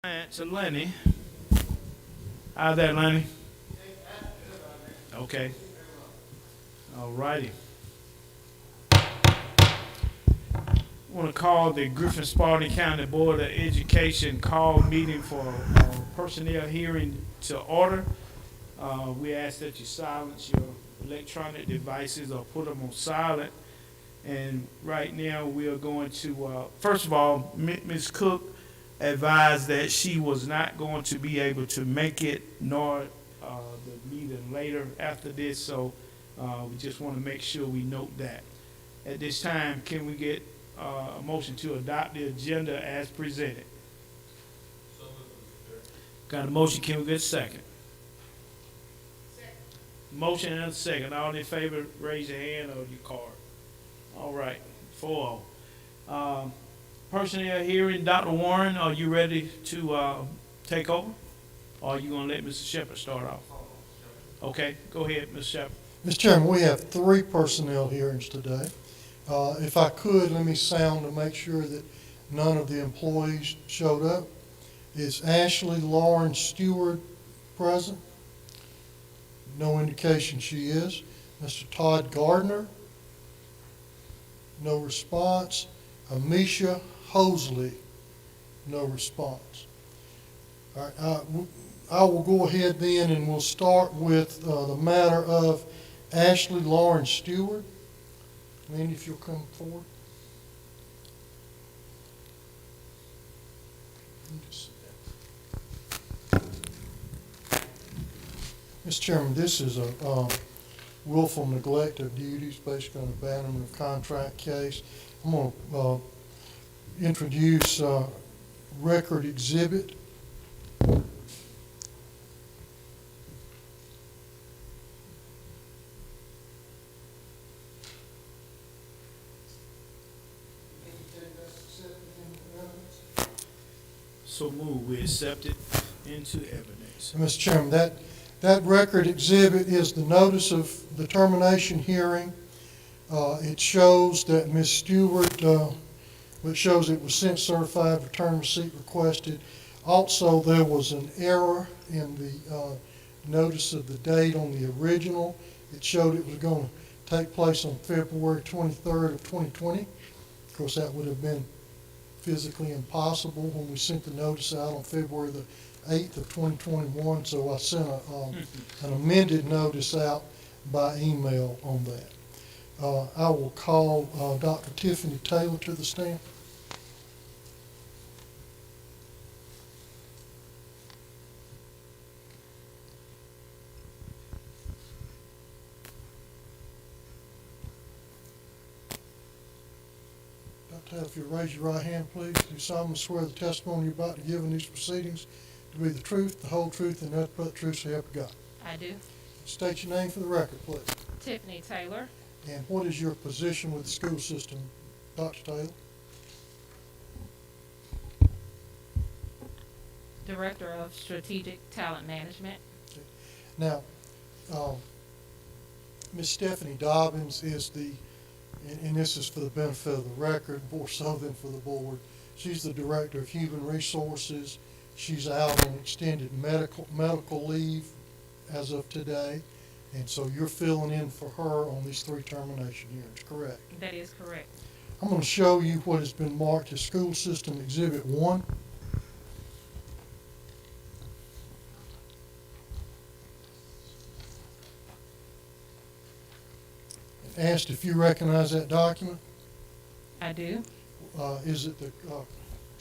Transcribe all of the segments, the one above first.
To Lenny. How's that, Lenny? Okay. All righty. I want to call the Griffin-Spalding County Board of Education call meeting for personnel hearing to order. We ask that you silence your electronic devices or put them on silent. And right now we are going to, first of all, Ms. Cook advised that she was not going to be able to make it, nor the meeting later after this. So we just want to make sure we note that. At this time, can we get a motion to adopt the agenda as presented? Got a motion, can we get a second? Motion and a second. All in favor, raise your hand or your card. All right, 4-0. Personnel hearing, Dr. Warren, are you ready to take over? Or are you going to let Mr. Shepherd start off? Okay, go ahead, Mr. Shepherd. Mr. Chairman, we have 3 personnel hearings today. If I could, let me sound to make sure that none of the employees showed up. Is Ashley Lauren Stewart present? No indication she is. Mr. Todd Gardner? No response. Amisha Hosley? No response. All right, I will go ahead then and we'll start with the matter of Ashley Lauren Stewart. Mandy, if you'll come forward. Mr. Chairman, this is a willful neglect of duties based on abandonment of contract case. I'm going to introduce record exhibit. So move, we accept it into evidence. Mr. Chairman, that record exhibit is the notice of the termination hearing. It shows that Ms. Stewart, it shows it was sent certified, return receipt requested. Also, there was an error in the notice of the date on the original. It showed it was going to take place on February 23rd of 2020. Of course, that would have been physically impossible when we sent the notice out on February the 8th of 2021, so I sent an amended notice out by email on that. I will call Dr. Tiffany Taylor to the stand. Dr. Taylor, if you'll raise your right hand, please. Do you solemnly swear the testimony you're about to give in these proceedings to be the truth, the whole truth, and nothing but the truth, so help you God? I do. State your name for the record, please. Tiffany Taylor, And what is your position with the school system, Dr. Taylor? Director of Strategic Talent Management. Now, Ms. Stephanie Dobbins is and this is for the benefit of the record, more so than for the board, she's the Director of Human Resources. She's out on extended medical leave as of today, and so you're filling in for her on these 3 termination hearings, correct? That is correct. I'm going to show you what has been marked as School System Exhibit 1. Asked if you recognize that document. I do. Is it the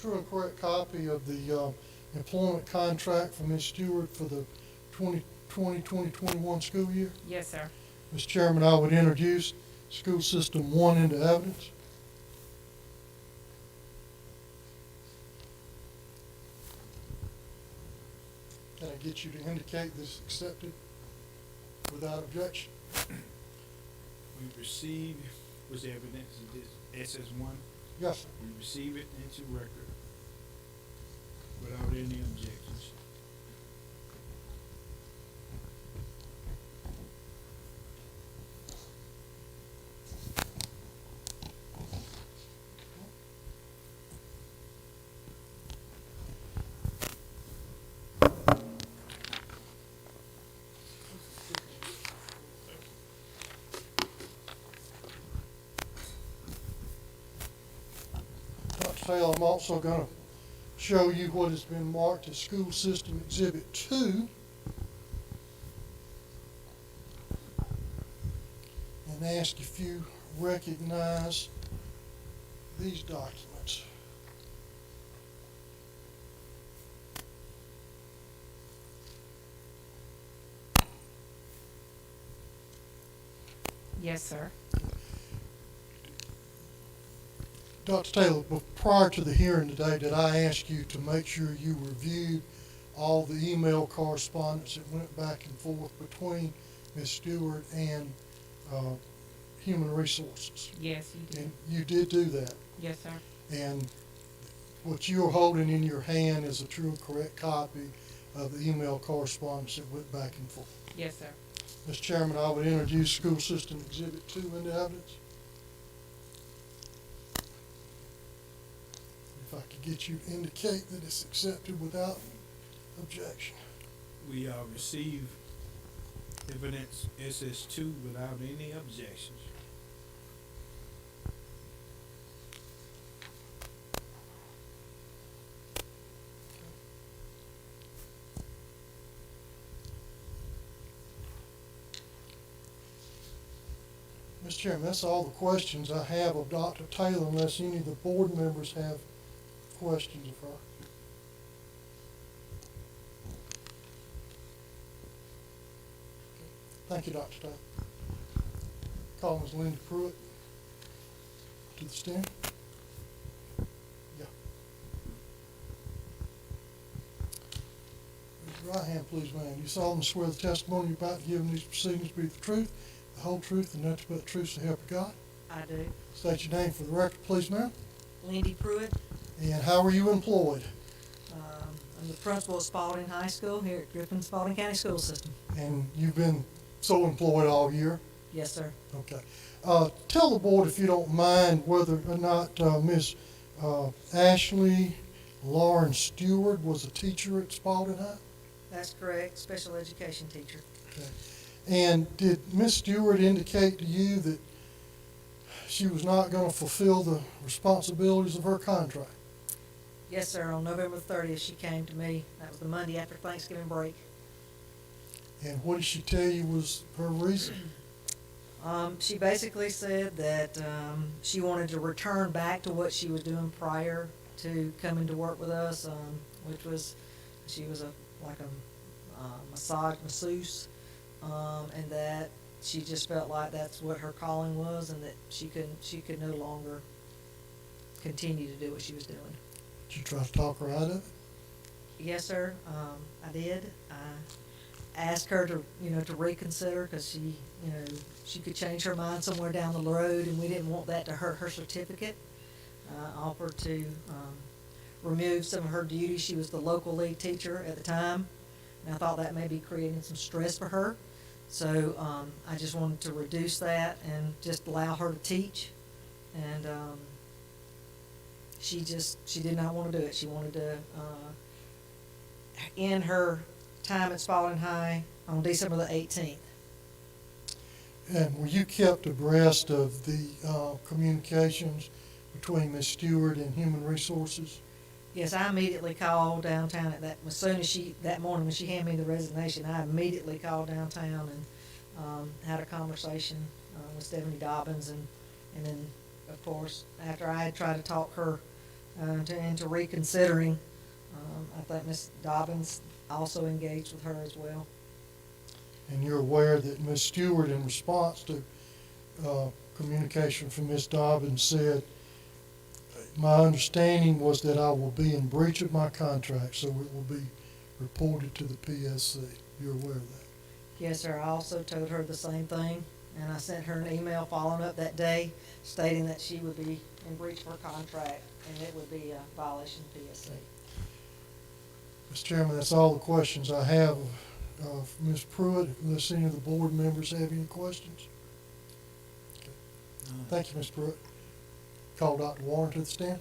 true and correct copy of the employment contract for Ms. Stewart for the 2020-2021 school year? Yes, sir. Mr. Chairman, I would introduce School System 1 into evidence. Can I get you to indicate this is accepted without objection? We receive, was the evidence of this SS1? Yes, sir. We receive it into record without any objections. I'm also going to show you what has been marked as School System Exhibit 2. And ask if you recognize these documents. Yes, sir. Dr. Taylor, prior to the hearing today, did I ask you to make sure you reviewed all the email correspondence that went back and forth between Ms. Stewart and Human Resources? Yes, you did. And you did do that. Yes, sir. And what you're holding in your hand is a true and correct copy of the email correspondence that went back and forth. Yes, sir. Mr. Chairman, I would introduce School System Exhibit 2 into evidence. If I could get you to indicate that it's accepted without objection. We receive evidence SS2 without any objections. Mr. Chairman, that's all the questions I have of Dr. Taylor, unless any of the board members have questions of her. Thank you, Dr. Taylor. Call Ms. Linda Pruitt to the stand. Yeah. Raise your right hand, please, ma'am. You solemnly swear the testimony you're about to give in these proceedings be the truth, the whole truth, and nothing but the truth, so help you God? I do. State your name for the record, please, ma'am. Lindy Pruitt. And how are you employed? I'm the principal at Spalding High School here at Griffin-Spalding County School System. And you've been so employed all year? Yes, sir. Okay. Tell the board, if you don't mind, whether or not Ms. Ashley Lauren Stewart was a teacher at Spalding High? That's correct, special education teacher. Okay. And did Ms. Stewart indicate to you that she was not going to fulfill the responsibilities of her contract? Yes, sir. On November 30th, she came to me. That was the Monday after Thanksgiving break. And what did she tell you was her reason? She basically said that she wanted to return back to what she was doing prior to coming to work with us, which was she was like a massage masseuse, and that she just felt like that's what her calling was, and that she could no longer continue to do what she was doing. Did you try to talk her out of it? Yes, sir. I did. I asked her to reconsider because she could change her mind somewhere down the road, and we didn't want that to hurt her certificate. I offered to remove some of her duties. She was the local lead teacher at the time, and I thought that may be creating some stress for her. So I just wanted to reduce that and just allow her to teach. And she did not want to do it. She wanted to end her time at Spalding High on December the 18th. And were you kept abreast of the communications between Ms. Stewart and Human Resources? Yes, I immediately called downtown as soon as that morning when she handed me the resignation, I immediately called downtown and had a conversation with Stephanie Dobbins, and then, of course, after I had tried to talk her into reconsidering, I think Ms. Dobbins also engaged with her as well. And you're aware that Ms. Stewart, in response to communication from Ms. Dobbins, said, my understanding was that I will be in breach of my contract, so it will be reported to the PSC. You're aware of that? Yes, sir. I also told her the same thing, and I sent her an email following up that day stating that she would be in breach of her contract, and it would be a violation of PSC. Mr. Chairman, that's all the questions I have of Ms. Pruitt. Unless any of the board members have any questions? Okay. Thank you, Ms. Pruitt. Call Dr. Warren to the stand.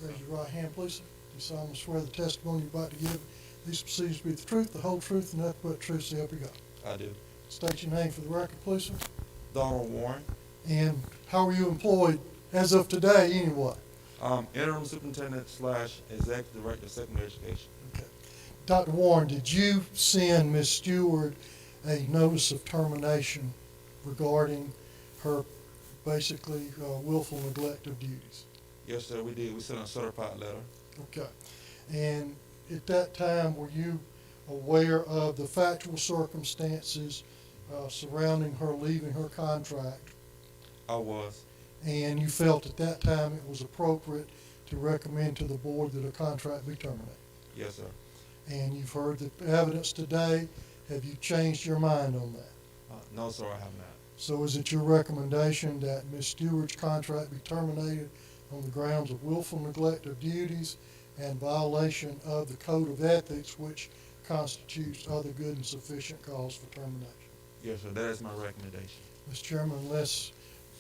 Raise your right hand, please. Do you solemnly swear the testimony you're about to give these proceedings to be the truth, the whole truth, and nothing but the truth, so help you God? I do. State your name for the record, please, sir. Donald Warren. And How are you employed as of today anyway? Interim superintendent / executive director of secondary education. Okay. Dr. Warren, did you send Ms. Stewart a notice of termination regarding her basically willful neglect of duties? Yes, sir, we did. We sent a certified letter. Okay. And at that time, were you aware of the factual circumstances surrounding her leaving her contract? I was. And you felt at that time it was appropriate to recommend to the board that a contract be terminated? Yes, sir. And you've heard the evidence today. Have you changed your mind on that? No, sir, I have not. So is it your recommendation that Ms. Stewart's contract be terminated on the grounds of willful neglect of duties and violation of the code of ethics, which constitutes other good and sufficient cause for termination? Yes, sir, that is my recommendation. Mr. Chairman, unless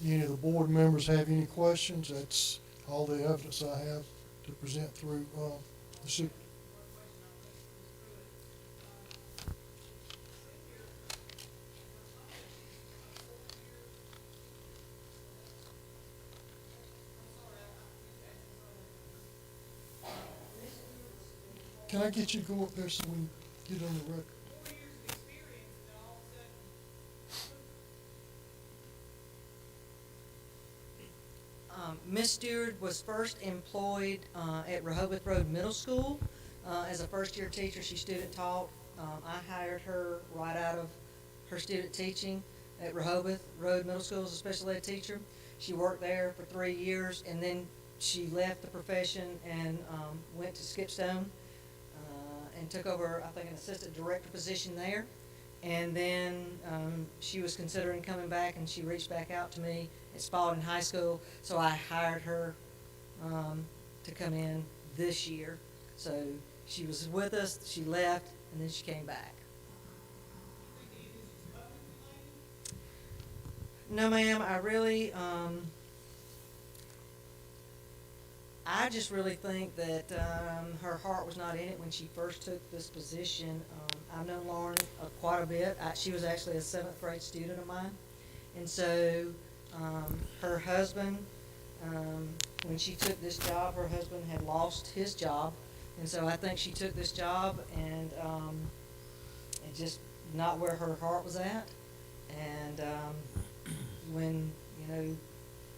any of the board members have any questions, that's all the evidence I have to present through the super. Can I get you to go up there so we get on the record? Miss Stewart was first employed at Rehoboth Road Middle School as a first-year teacher. She student taught. I hired her right out of her student teaching at Rehoboth Road Middle School as a special ed teacher. She worked there for 3 years, and then she left the profession and went to Skipstone and took over, I think, an assistant director position there. And then she was considering coming back, and she reached back out to me at Spalding High School, so I hired her to come in this year. So she was with us, she left, and then she came back. No, ma'am, I just really think that her heart was not in it when she first took this position. I've known Lauren quite a bit. She was actually a 7th grade student of mine. And so her husband, when she took this job, her husband had lost his job. And so I think she took this job and it just not where her heart was at. And when,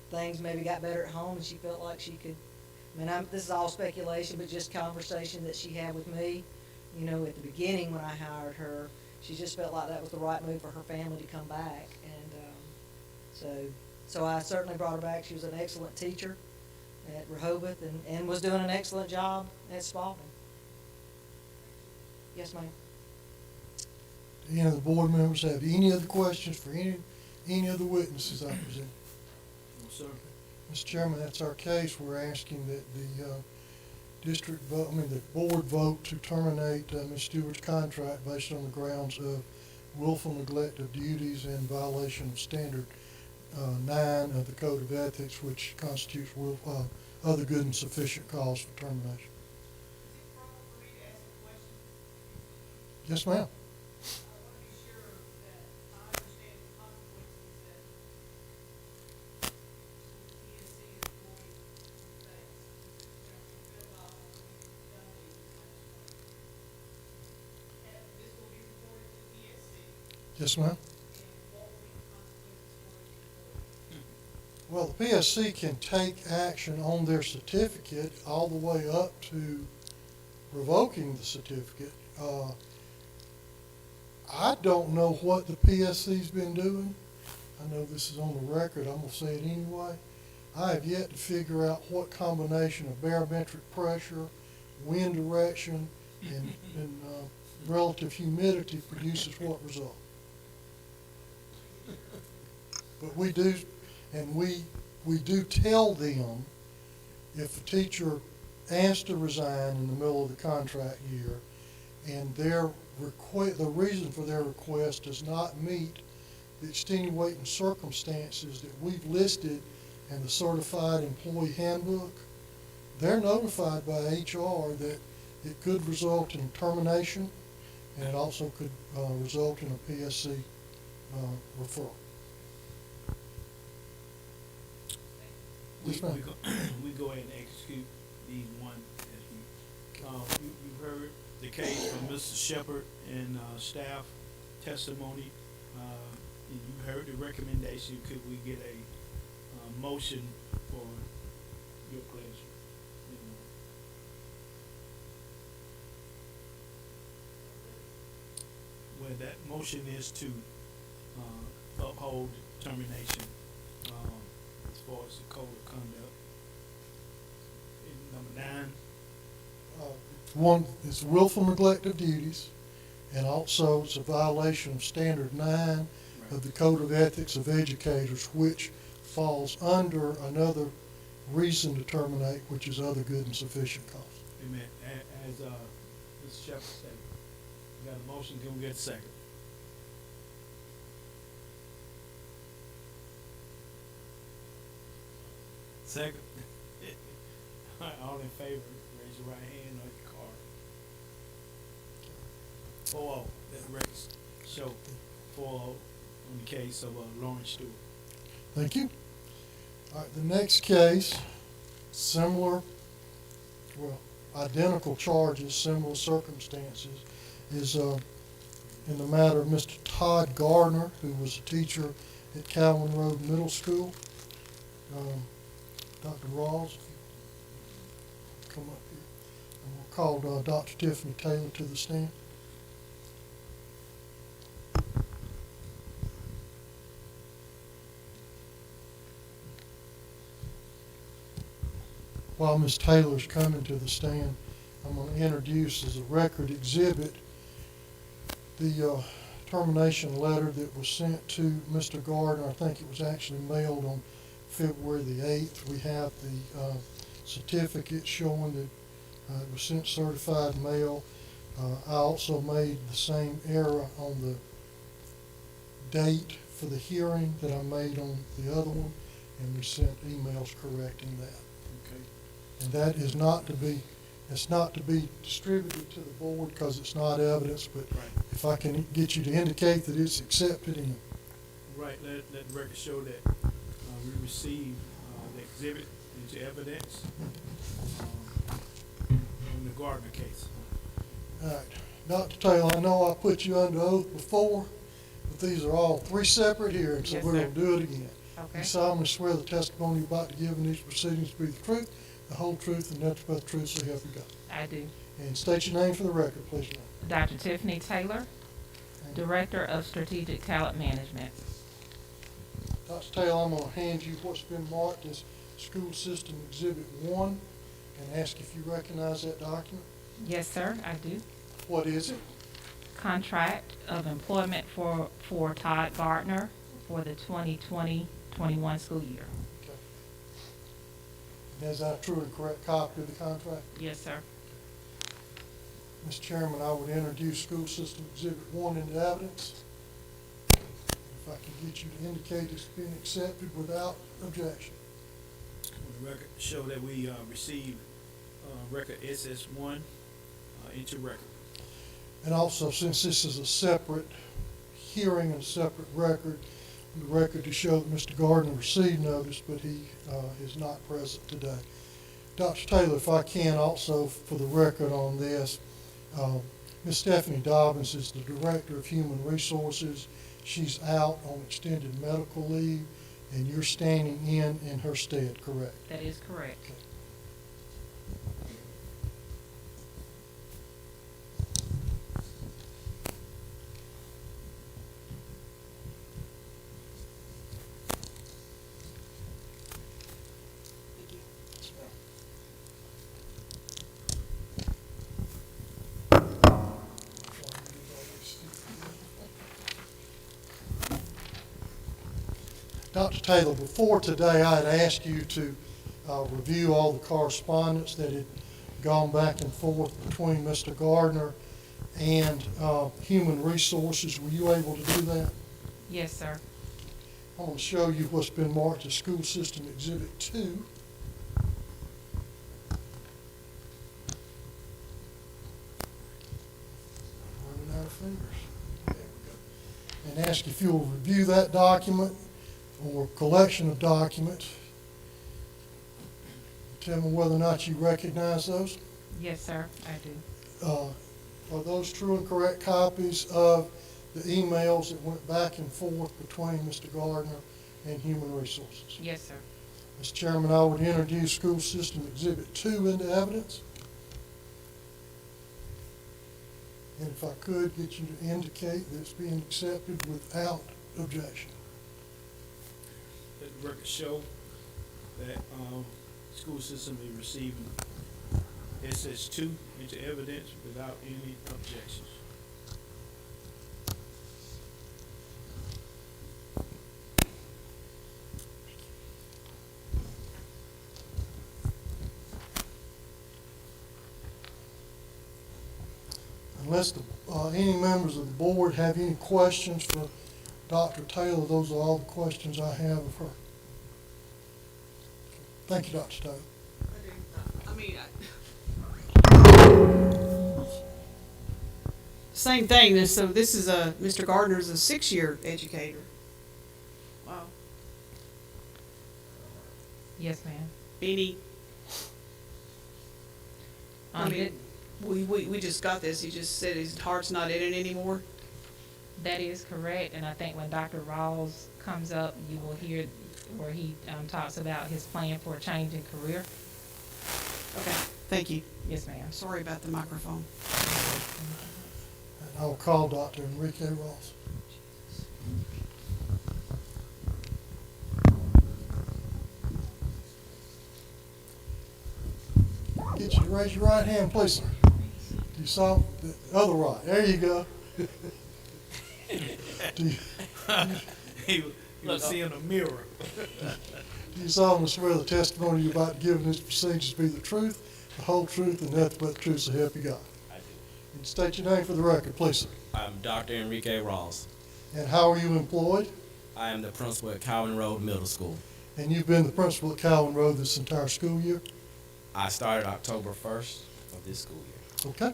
things maybe got better at home and she felt like she could, this is all speculation, but just conversation that she had with me, at the beginning when I hired her, she just felt like that was the right move for her family to come back. And so I certainly brought her back. She was an excellent teacher at Rehoboth and was doing an excellent job at Spalding. Yes, ma'am. Do any of the board members have any other questions for any of the witnesses I present? No, sir. Mr. Chairman, that's our case. We're asking that the the board vote to terminate Ms. Stewart's contract based on the grounds of willful neglect of duties and violation of standard 9 of the Code of Ethics, which constitutes other good and sufficient cause for termination. Yes, ma'am. Yes, ma'am. Well, the PSC can take action on their certificate all the way up to revoking the certificate. I don't know what the PSC's been doing. I know this is on the record. I'm going to say it anyway. I have yet to figure out what combination of barometric pressure, wind direction, and relative humidity produces what result. But we do, and we do tell them if a teacher asks to resign in the middle of the contract year and the reason for their request does not meet the extenuating circumstances that we've listed in the certified employee handbook, they're notified by HR that it could result in termination, and it also could result in a PSC referral. Yes, ma'am. We go ahead and execute these one as we, you've heard the case from Mr. Shepherd and, staff testimony. And you heard the recommendation. Could we get a, motion for your pleasure? You know. Well, that motion is to, uphold termination, as far as the code of conduct. Number 9. One, it's willful neglect of duties, and also it's a violation of Standard 9 of the Code of Ethics of Educators, which falls under another reason to terminate, which is other good and sufficient cause. Amen. As, Mr. Shepherd said, we got a motion, can we get a second? Second. All in favor, raise your right hand on your card. 4-0, let the record show 4-0 on the case of Lawrence Stewart. Thank you. All right, the next case, similar, well, identical charges, similar circumstances, is in the matter of Mr. Todd Gardner, who was a teacher at Calvin Road Middle School. Dr. Rawls, come up here. And we'll call Dr. Tiffany Taylor to the stand. While Ms. Taylor's coming to the stand, I'm going to introduce as a record exhibit the termination letter that was sent to Mr. Gardner. I think it was actually mailed on February the 8th. We have the certificate showing that it was sent certified mail. I also made the same error on the date for the hearing that I made on the other one, and we sent emails correcting that. Okay. And that is not to be, it's not to be distributed to the board because it's not evidence, but Right. if I can get you to indicate that it's accepted and Right, let the record show that we received the exhibit into evidence in the Gardner case. all right. Dr. Taylor, I know I put you under oath before, but these are all 3 separate hearings, so Yes, we're sir. going to do it again. Okay. You solemnly swear the testimony you're about to give in these proceedings to be the truth, the whole truth, and nothing but the truth, so help you God. I do. And state your name for the record, please. ma'am. Dr. Tiffany Taylor, Director of Strategic Talent Management. Dr. Taylor, I'm going to hand you what's been marked as School System Exhibit 1 and ask if you recognize that document. Yes, sir, I do. What is it? Contract of employment for Todd Gardner for the 2020-21 school year. Okay. And is that a true and correct copy of the contract? Yes, sir. Mr. Chairman, I would introduce School System Exhibit 1 into evidence. If I can get you to indicate it's been accepted without objection. The record show that we received record SS1 into record. And also, since this is a separate hearing and a separate record, the record to show that Mr. Gardner received notice, but he is not present today. Dr. Taylor, if I can also, for the record on this, Ms. Stephanie Dobbins is the Director of Human Resources. She's out on extended medical leave, and you're standing in her stead, correct? That is correct. Okay. Yes, ma'am. Dr. Taylor, before today, I had asked you to review all the correspondence that had gone back and forth between Mr. Gardner and Human Resources. Were you able to do that? Yes, sir. I'm going to show you what's been marked as School System Exhibit 2. Running out of fingers. There we go. And ask if you'll review that document or collection of documents tell me whether or not you recognize those. Yes, sir, I do. Are those true and correct copies of the emails that went back and forth between Mr. Gardner and Human Resources? Yes, sir. Mr. Chairman, I would introduce School System Exhibit 2 into evidence. And if I could get you to indicate that it's being accepted without objection. Let the record show that, school system is receiving SS2 into evidence without any objections. Unless any members of the board have any questions for Dr. Taylor, those are all the questions I have of her. Thank you, Dr. Taylor. I mean, same thing. So this is Mr. Gardner's a 6-year educator. Wow. Yes, ma'am. Beanie, I mean, It- we just got this. He just said his heart's not in it anymore. That is correct, and I think when Dr. Rawls comes up, you will hear where he talks about his plan for a change in career. Okay, thank you. Yes, ma'am. Sorry about the microphone. And I will call Dr. Enrique Ross. Get you to raise your right hand, please, sir. Do you saw the other right? There you go. Do you, He was seeing a mirror. do you solemnly swear the testimony you're about to give in this proceedings to be the truth, the whole truth, and nothing but the truth, so help you God? I do. And state your name for the record, please, sir. I'm Dr. Enrique Ross. And how are you employed? I am the principal at Calvin Road Middle School. And you've been the principal at Calvin Road this entire school year? I started October 1st of this school year. Okay.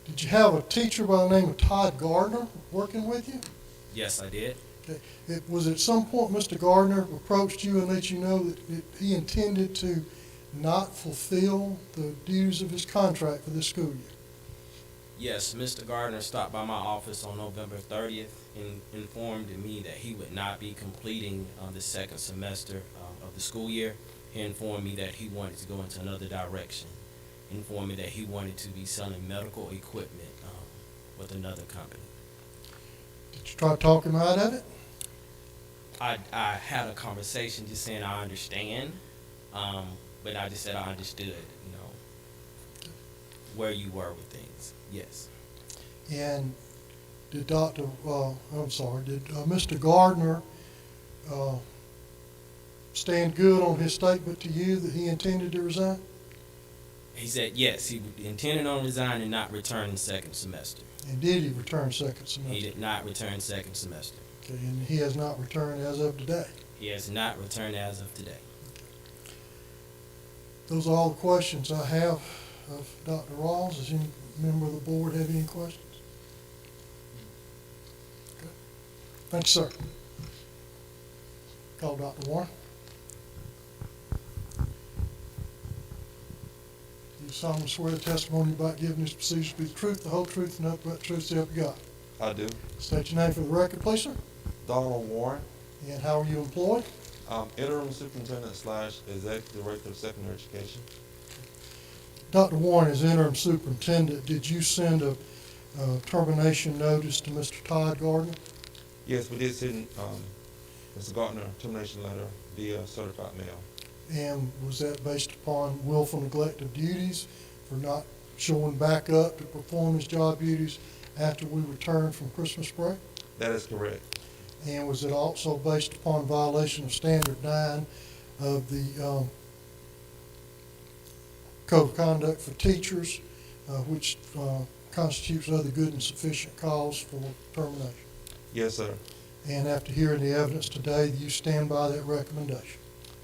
Did you have a teacher by the name of Todd Gardner working with you? Yes, I did. Okay. Was at some point Mr. Gardner approached you and let you know that he intended to not fulfill the duties of his contract for this school year? Yes, Mr. Gardner stopped by my office on November 30th and informed me that he would not be completing the second semester of the school year. He informed me that he wanted to go into another direction. He informed me that he wanted to be selling medical equipment with another company. Did you try to talk him out of it? I had a conversation just saying I understand, but I just said I understood, where you were with things. Yes. And did Mr. Gardner stand good on his statement to you that he intended to resign? He said yes, he intended on resigning and not returning second semester. And did he return second He semester? did not return second semester. Okay, and he has not returned as of today. He has not returned as of today. Those are all the questions I have of Dr. Rawls. Does any member of the board have any questions? Okay. Thank you, sir. Call Dr. Warren. Do you solemnly swear the testimony about giving this procedure to be the truth, the whole truth, and nothing but the truth, so help you God? I do. State your name for the record, please, sir. Donald Warren, And how are you employed? interim superintendent / executive director of secondary education. Dr. Warren, as interim superintendent, did you send a termination notice to Mr. Todd Gardner? Yes, we did send Mr. Gardner a termination letter via certified mail. And was that based upon willful neglect of duties for not showing back up to perform his job duties after we returned from Christmas break? That is correct. And was it also based upon violation of Standard 9 of the Code of Conduct for Teachers, which constitutes other good and sufficient cause for termination? Yes, sir. And after hearing the evidence today, you stand by that recommendation?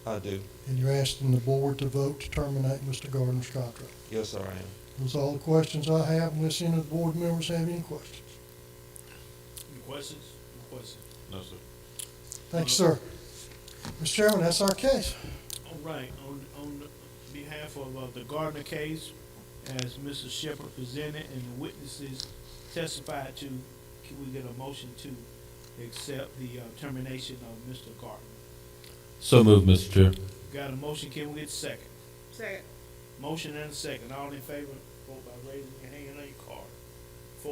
I do. And you're asking the board to vote to terminate Mr. Gardner's contract? Yes, sir, I am. Those are all the questions I have, unless any of the board members have any questions. Any questions? No questions? No, sir. Thank you, sir. Mr. Chairman, that's our case. All right, on behalf of the Gardner case, as Mr. Shepherd presented and the witnesses testified to, can we get a motion to accept the termination of Mr. Gardner? So moved, Mr. Chair. Got a motion, can we get a second? Second. Motion and a second, all in favor, vote by raising your hand on your card. 4-0.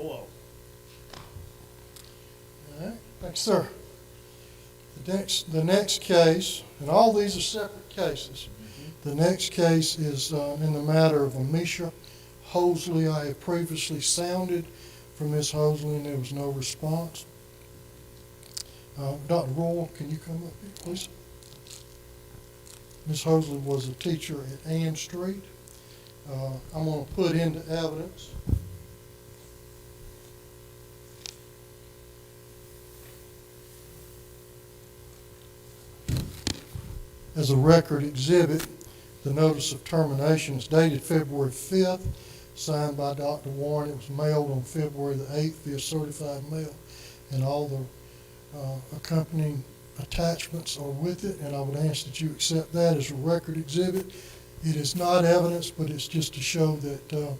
All right, thanks, sir. The next case, and all these are separate cases. The next case is in the matter of Amisha Hosley. I have previously sounded for Ms. Hosley, and there was no response. Dr. Royal, can you come up here, please? Ms. Hosley was a teacher at Ann Street. I'm going to put into evidence as a record exhibit the notice of termination. It's dated February 5th, signed by Dr. Warren. It was mailed on February the 8th via certified mail, and all the accompanying attachments are with it, and I would ask that you accept that as a record exhibit. It is not evidence, but it's just to show that the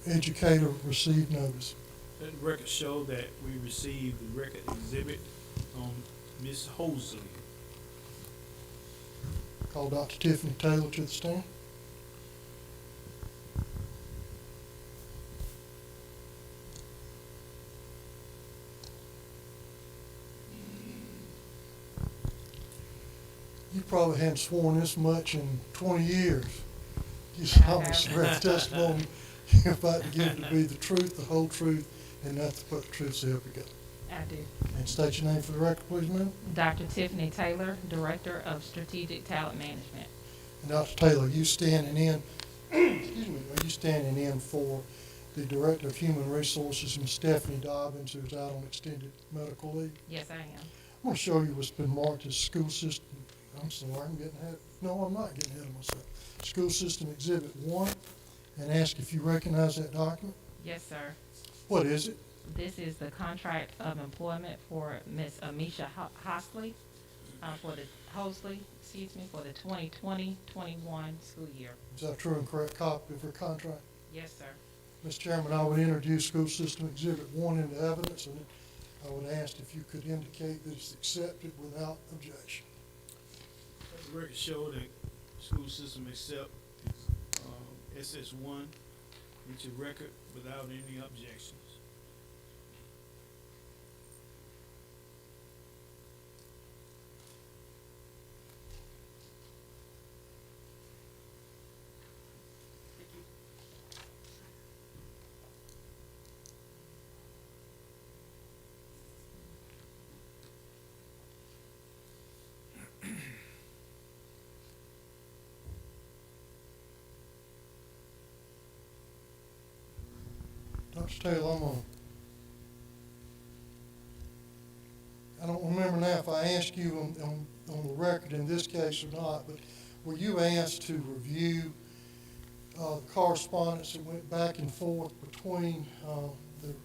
educator received notice. Let the record show that we received the record exhibit on Ms. Hosley. Call Dr. Tiffany Taylor to the stand. You probably hadn't sworn this much in 20 years. You solemnly swear the testimony you're about to give to be the truth, the whole truth, and nothing but the truth, so help you God. I do. And state your name for the record, please, ma'am. Dr. Tiffany Taylor, Director of Strategic Talent Management. And Dr. Taylor, you standing in, excuse me, are you standing in for the Director of Human Resources, Ms. Stephanie Dobbins, who's out on extended medical leave? Yes, I am. I'm going to show you what's been marked as school system. I'm sorry, I'm getting ahead. No, I'm not getting ahead of myself. School System Exhibit 1, and ask if you recognize that document. Yes, sir. What is it? This is the contract of employment for Ms. Amisha Hosley, for the 2020-21 school year. Is that a true and correct copy of her contract? Yes, sir. Mr. Chairman, I would introduce School System Exhibit 1 into evidence, and I would ask if you could indicate that it's accepted without objection. Let the record show that school system accept SS1 into record without any objections. Dr. Taylor, I don't remember now if I asked you on the record in this case or not, but were you asked to review the correspondence that went back and forth between the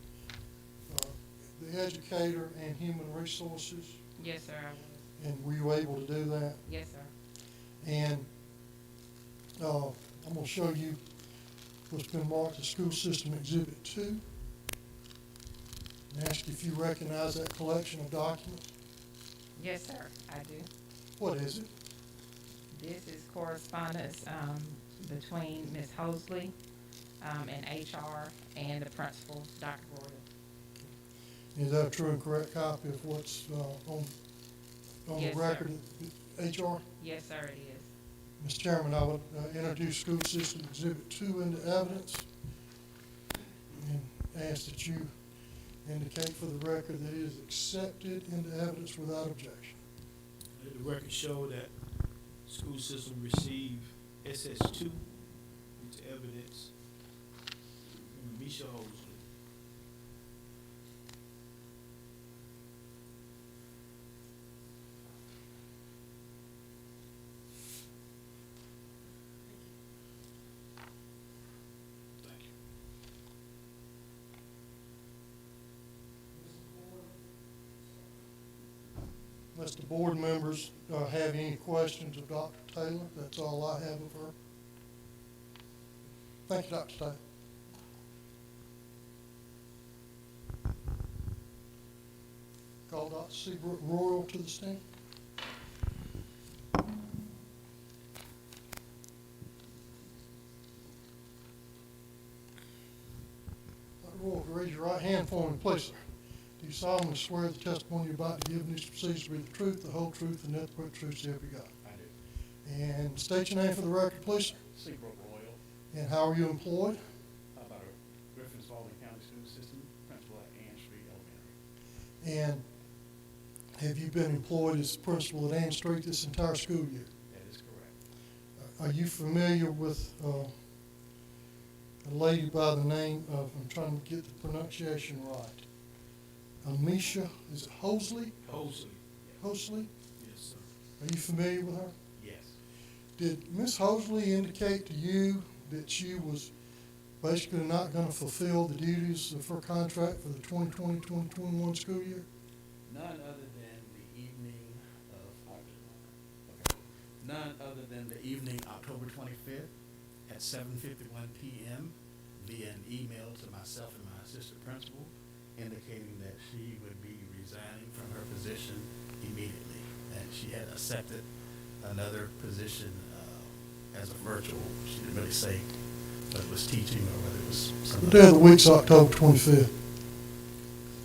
educator and human resources? Yes, sir, I was. And were you able to do that? Yes, sir. And I'm going to show you what's been marked as School System Exhibit 2. And ask if you recognize that collection of documents. Yes, sir, I do. What is it? This is correspondence between Ms. Hosley and HR and the principal, Dr. Gordon. Is that a true and correct copy of what's on Yes, the sir. record at HR? Yes, sir, it is. Mr. Chairman, I would introduce School System Exhibit 2 into evidence and ask that you indicate for the record that it is accepted into evidence without objection. Let the record show that school system received SS2 into evidence on Misha Hosley. Thank you. Unless the board members have any questions of Dr. Taylor, that's all I have of her. Thank you, Dr. Taylor. Call Dr. Seabrook Royal to the stand. Dr. Royal, if you raise your right hand for me, please, sir. Do you solemnly swear the testimony you're about to give in these proceedings to be the truth, the whole truth, and nothing but the truth, so help you God? I do. And state your name for the record, please, sir. Seabrook Royal, And how are you employed? about a Griffin-Spalding County School System, principal at Ann Street Elementary. And have you been employed as principal at Ann Street this entire school year? That is correct. Are you familiar with a lady by the name of, I'm trying to get the pronunciation right, Amisha, is it Hosley? Hosley. Hosley? Yes, sir. Are you familiar with her? Yes. Did Ms. Hosley indicate to you that she was basically not going to fulfill the duties of her contract for the 2020-2021 school year? None other than the evening of October 25th at 7:51 p.m. via an email to myself and my assistant principal indicating that she would be resigning from her position immediately. And she had accepted another position as a virtual. She didn't really say whether it was teaching or whether it was What something. day of the week's October 25th?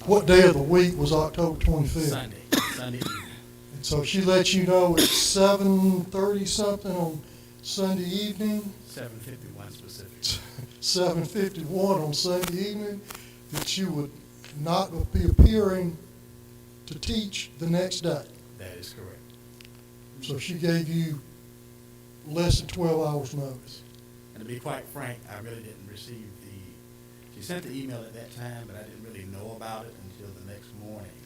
What day of the week was October 25th? Sunday evening. And so she let you know at 7:30 something on Sunday evening, 7:51 specific. 7:51 on Sunday evening, that she would not be appearing to teach the next day. That is correct. So she gave you less than 12 hours notice. And to be quite frank, I really didn't receive she sent the email at that time, but I didn't really know about it until the next morning.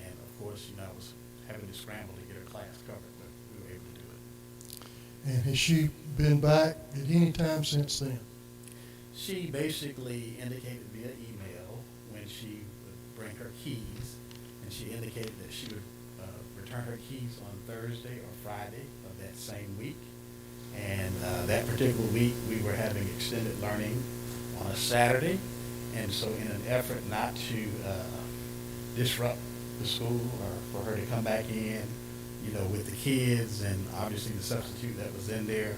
And of course, I was having to scramble to get her class covered, but we were able to do it. And has she been back at any time since then? She basically indicated via email when she would bring her keys, and she indicated that she would return her keys on Thursday or Friday of that same week. And that particular week, we were having extended learning on a Saturday, and so in an effort not to disrupt the school or for her to come back in, with the kids and obviously the substitute that was in there,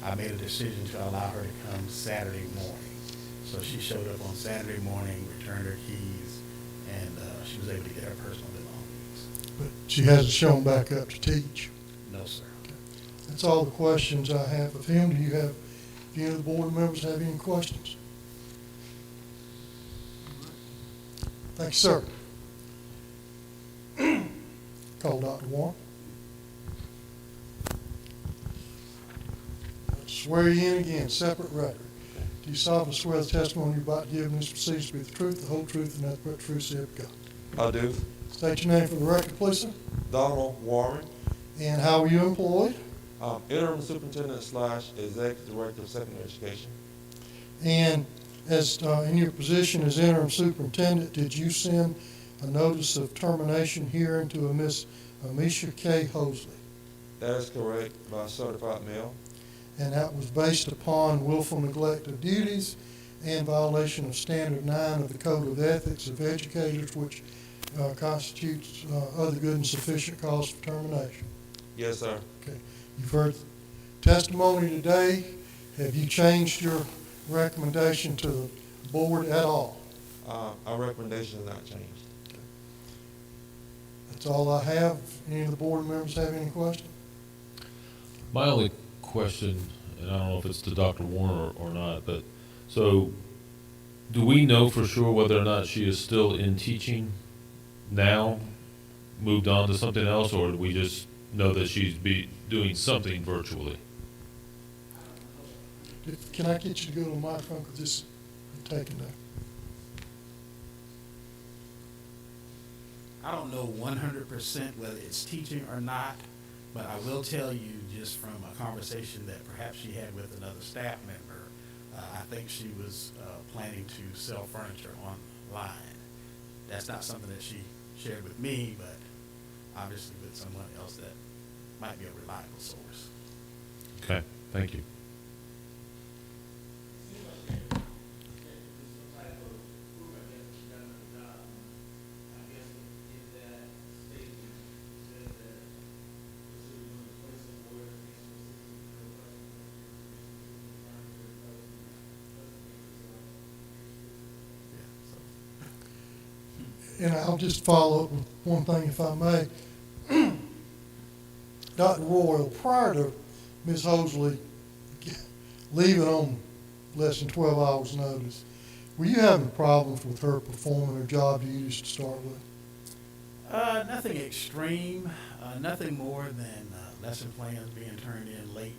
I made a decision to allow her to come Saturday morning. So she showed up on Saturday morning, returned her keys, and she was able to get her personal belongings. But she hasn't shown back up to teach. No, sir. That's all the questions I have of him. Do you have, any of the board members have any questions? Thank you, sir. Call Dr. Warren. Swear you in again, separate record. Do you solemnly swear the testimony you're about to give in this proceedings to be the truth, the whole truth, and nothing but the truth, so help you God? I do. State your name for the record, please, sir. Donald Warren, And how are you employed? interim superintendent / executive director of secondary education. And as in your position as interim superintendent, did you send a notice of termination hearing to a Miss Amisha K. Hosley? That is correct, by certified mail. And that was based upon willful neglect of duties and violation of Standard 9 of the Code of Ethics of Educators, which constitutes other good and sufficient cause for termination. Yes, sir. Okay. You've heard testimony today. Have you changed your recommendation to the board at all? Our recommendation has not changed. That's all I have. Any of the board members have any questions? My only question, and I don't know if it's to Dr. Warner or not, but so do we know for sure whether or not she is still in teaching now, moved on to something else, or do we just know that she's doing something virtually? Can I get you to go to the microphone, because this is taken there? I don't know 100% whether it's teaching or not, but I will tell you just from a conversation that perhaps she had with another staff member, I think she was planning to sell furniture online. That's not something that she shared with me, but obviously with someone else that might be a reliable source. Okay, thank you. Yeah, so. And I'll just follow up with one thing, if I may. Dr. Royal, prior to Ms. Hosley leaving on less than 12 hours' notice, were you having problems with her performing her job duties to start with? Nothing extreme, nothing more than lesson plans being turned in late.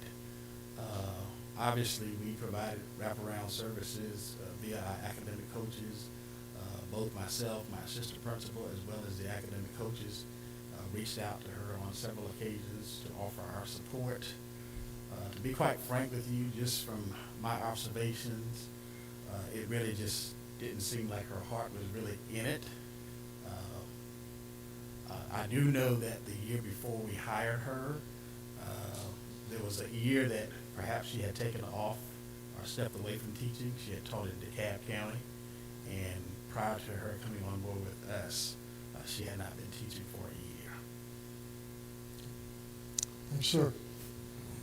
Obviously, we provided wraparound services via our academic coaches. Both myself, my assistant principal, as well as the academic coaches, reached out to her on several occasions to offer our support. To be quite frank with you, just from my observations, it really just didn't seem like her heart was really in it. I do know that the year before we hired her, there was a year that perhaps she had taken off or stepped away from teaching. She had taught in DeKalb County, and prior to her coming on board with us, she had not been teaching for a year. Yes, sir.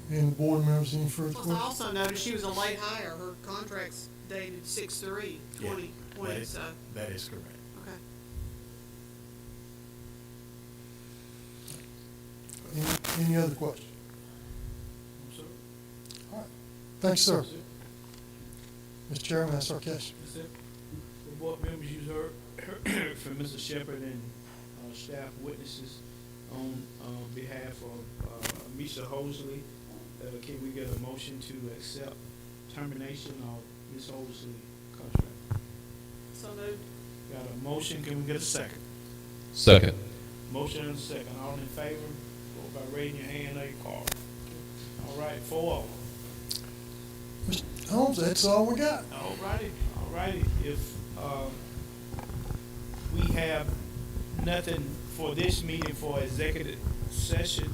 Any board members, any further Plus, I questions? also noticed she was a late hire. Her contract's dated 6/3/2020, that is, so, that is correct. okay. Any other questions? Sir? All right. Thanks, sir. Mr. Chairman, that's our case. That's it. The board members, you heard from Mr. Shepherd and staff witnesses on behalf of Misha Hosley. Can we get a motion to accept termination of Ms. Hosley contract? So moved. Got a motion, can we get a second? Second. Motion and a second, all in favor, vote by raising your hand or your card. All right, 4-0. Mr. Holmes, that's all we got. All righty. If we have nothing for this meeting for executive session,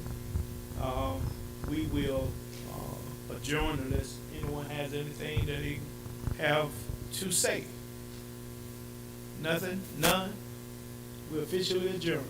we will adjourn unless anyone has anything that they have to say. Nothing? None? We officially adjourn.